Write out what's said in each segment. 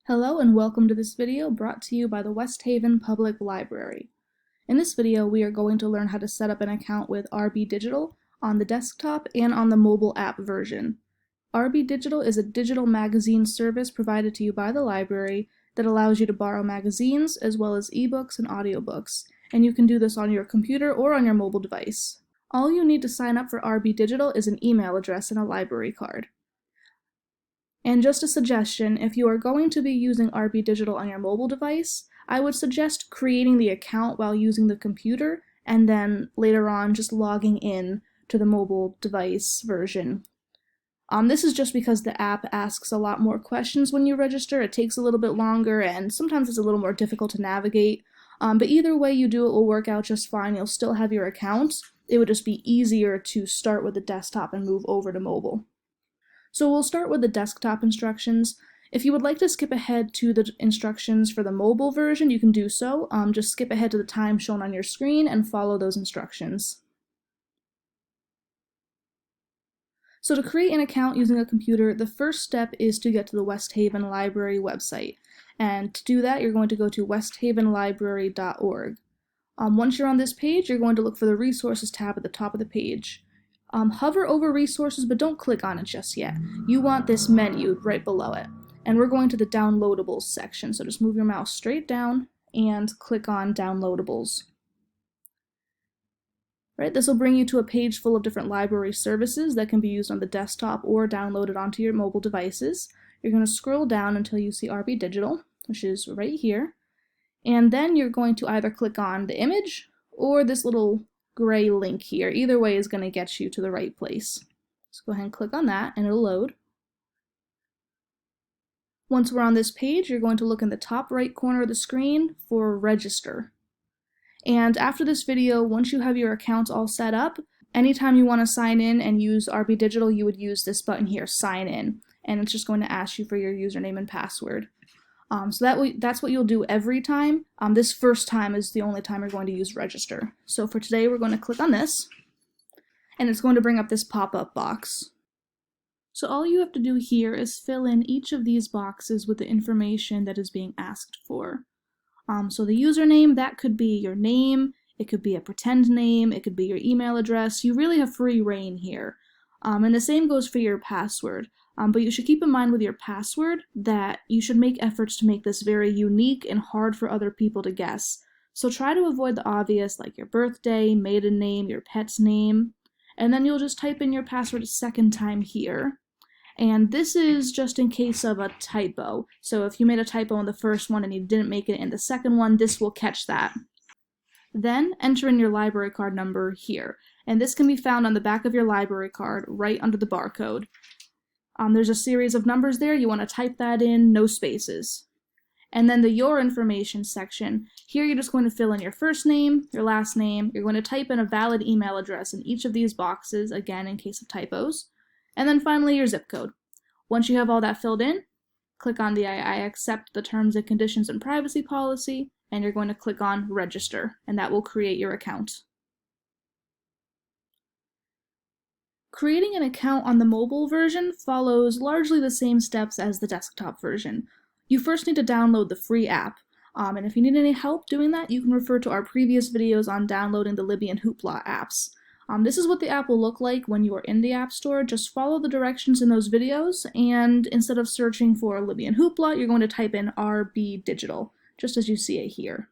Hello and welcome to this video brought to you by the West Haven Public Library. In this video, we are going to learn how to set up an account with RBdigital on the desktop and on the mobile app version. RBdigital is a digital magazine service provided to you by the library that allows you to borrow magazines as well as ebooks and audiobooks, and you can do this on your computer or on your mobile device. All you need to sign up for RBdigital is an email address and a library card. And just a suggestion, if you are going to be using RBdigital on your mobile device, I would suggest creating the account while using the computer and then later on just logging in to the mobile device version. This is just because the app asks a lot more questions when you register. It takes a little bit longer and sometimes it's a little more difficult to navigate. But either way you do, it will work out just fine. You'll still have your account. It would just be easier to start with the desktop and move over to mobile. So we'll start with the desktop instructions. If you would like to skip ahead to the instructions for the mobile version, you can do so. Just skip ahead to the time shown on your screen and follow those instructions. So to create an account using a computer, the first step is to get to the West Haven Library website. And to do that, you're going to go to westhavenlibrary.org. Once you're on this page, you're going to look for the Resources tab at the top of the page. Hover over Resources, but don't click on it just yet. You want this menu right below it. And we're going to the Downloadables section, so just move your mouse straight down and click on Downloadables. Right, this will bring you to a page full of different library services that can be used on the desktop or downloaded onto your mobile devices. You're going to scroll down until you see RBdigital, which is right here. And then you're going to either click on the image or this little gray link here. Either way is going to get you to the right place. So go ahead and click on that and it'll load. Once we're on this page, you're going to look in the top right corner of the screen for Register. And after this video, once you have your account all set up, anytime you want to sign in and use RBdigital, you would use this button here, Sign In, and it's just going to ask you for your username and password. So that's what you'll do every time. This first time is the only time you're going to use Register. So for today, we're going to click on this, and it's going to bring up this pop-up box. So all you have to do here is fill in each of these boxes with the information that is being asked for. So the username, that could be your name, it could be a pretend name, it could be your email address. You really have free reign here. And the same goes for your password. But you should keep in mind with your password that you should make efforts to make this very unique and hard for other people to guess. So try to avoid the obvious, like your birthday, maiden name, your pet's name, and then you'll just type in your password a second time here. And this is just in case of a typo. So if you made a typo in the first one and you didn't make it in the second one, this will catch that. Then enter in your library card number here. And this can be found on the back of your library card right under the barcode. There's a series of numbers there. You want to type that in, no spaces. And then the Your Information section. Here you're just going to fill in your first name, your last name. You're going to type in a valid email address in each of these boxes, again in case of typos. And then finally your zip code. Once you have all that filled in, click on the I accept the terms and conditions and privacy policy, and you're going to click on Register, and that will create your account. Creating an account on the mobile version follows largely the same steps as the desktop version. You first need to download the free app, and if you need any help doing that, you can refer to our previous videos on downloading the Libby and Hoopla apps. This is what the app will look like when you are in the App Store. Just follow the directions in those videos, and instead of searching for Libby and Hoopla, you're going to type in RBdigital, just as you see it here.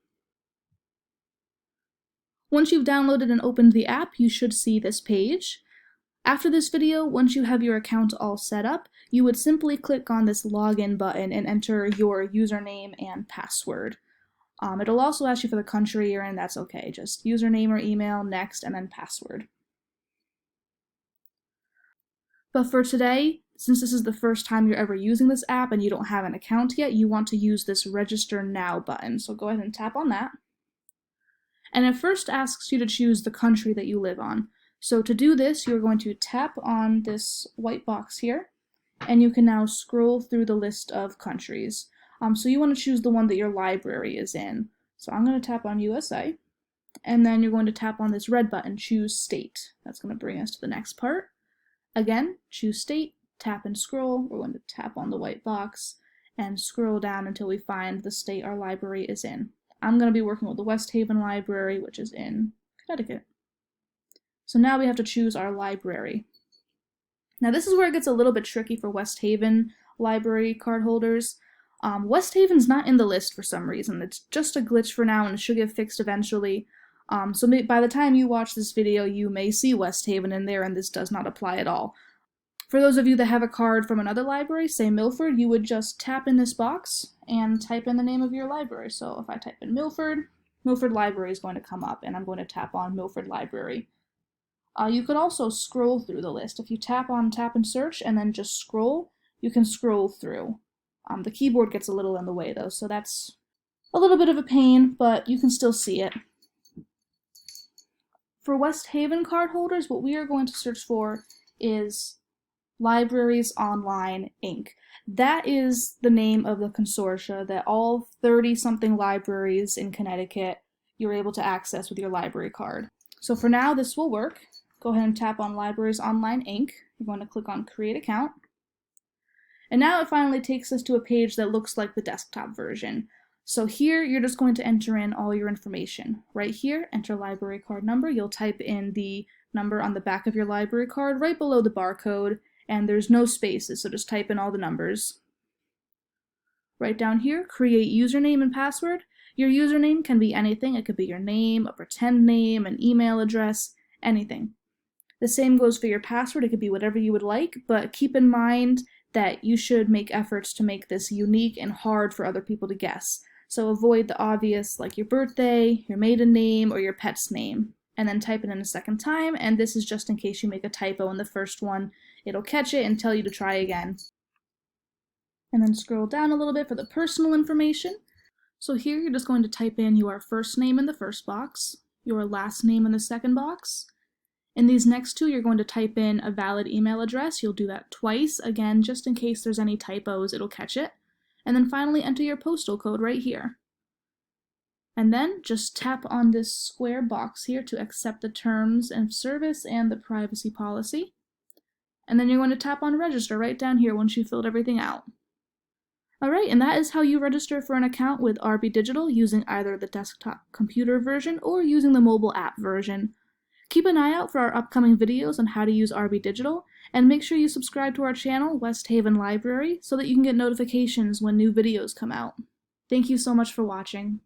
Once you've downloaded and opened the app, you should see this page. After this video, once you have your account all set up, you would simply click on this login button and enter your username and password. It'll also ask you for the country you're in, that's okay. Just username or email, next, and then password. But for today, since this is the first time you're ever using this app and you don't have an account yet, you want to use this Register Now button. So go ahead and tap on that. And it first asks you to choose the country that you live on. So to do this, you're going to tap on this white box here, and you can now scroll through the list of countries. So you want to choose the one that your library is in. So I'm going to tap on USA, and then you're going to tap on this red button, Choose State. That's going to bring us to the next part. Again, choose state, tap and scroll. We're going to tap on the white box, and scroll down until we find the state our library is in. I'm going to be working with the West Haven Library, which is in Connecticut. So now we have to choose our library. Now this is where it gets a little bit tricky for West Haven library card holders. West Haven's not in the list for some reason. It's just a glitch for now and it should get fixed eventually. So by the time you watch this video, you may see West Haven in there and this does not apply at all. For those of you that have a card from another library, say Milford, you would just tap in this box and type in the name of your library. So if I type in Milford, Milford Library is going to come up and I'm going to tap on Milford Library. You could also scroll through the list. If you tap and search and then just scroll, you can scroll through. The keyboard gets a little in the way though, so that's a little bit of a pain, but you can still see it. For West Haven card holders, what we are going to search for is Libraries Online, Inc. That is the name of the consortia that all 30-something libraries in Connecticut you're able to access with your library card. So for now, this will work. Go ahead and tap on Libraries Online, Inc. You're going to click on Create Account. And now it finally takes us to a page that looks like the desktop version. So here, you're just going to enter in all your information. Right here, enter library card number. You'll type in the number on the back of your library card right below the barcode, and there's no spaces, so just type in all the numbers. Right down here, create username and password. Your username can be anything. It could be your name, a pretend name, an email address, anything. The same goes for your password. It could be whatever you would like, but keep in mind that you should make efforts to make this unique and hard for other people to guess. So avoid the obvious, like your birthday, your maiden name, or your pet's name. And then type it in a second time, and this is just in case you make a typo in the first one. It'll catch it and tell you to try again. And then scroll down a little bit for the personal information. So here you're just going to type in your first name in the first box, your last name in the second box. In these next two, you're going to type in a valid email address. You'll do that twice, again, just in case there's any typos, it'll catch it. And then finally enter your postal code right here. And then just tap on this square box here to accept the terms of service and the privacy policy. And then you're going to tap on register right down here once you've filled everything out. Alright, and that is how you register for an account with RBdigital using either the desktop computer version or using the mobile app version. Keep an eye out for our upcoming videos on how to use RBdigital, and make sure you subscribe to our channel, West Haven Library, so that you can get notifications when new videos come out. Thank you so much for watching.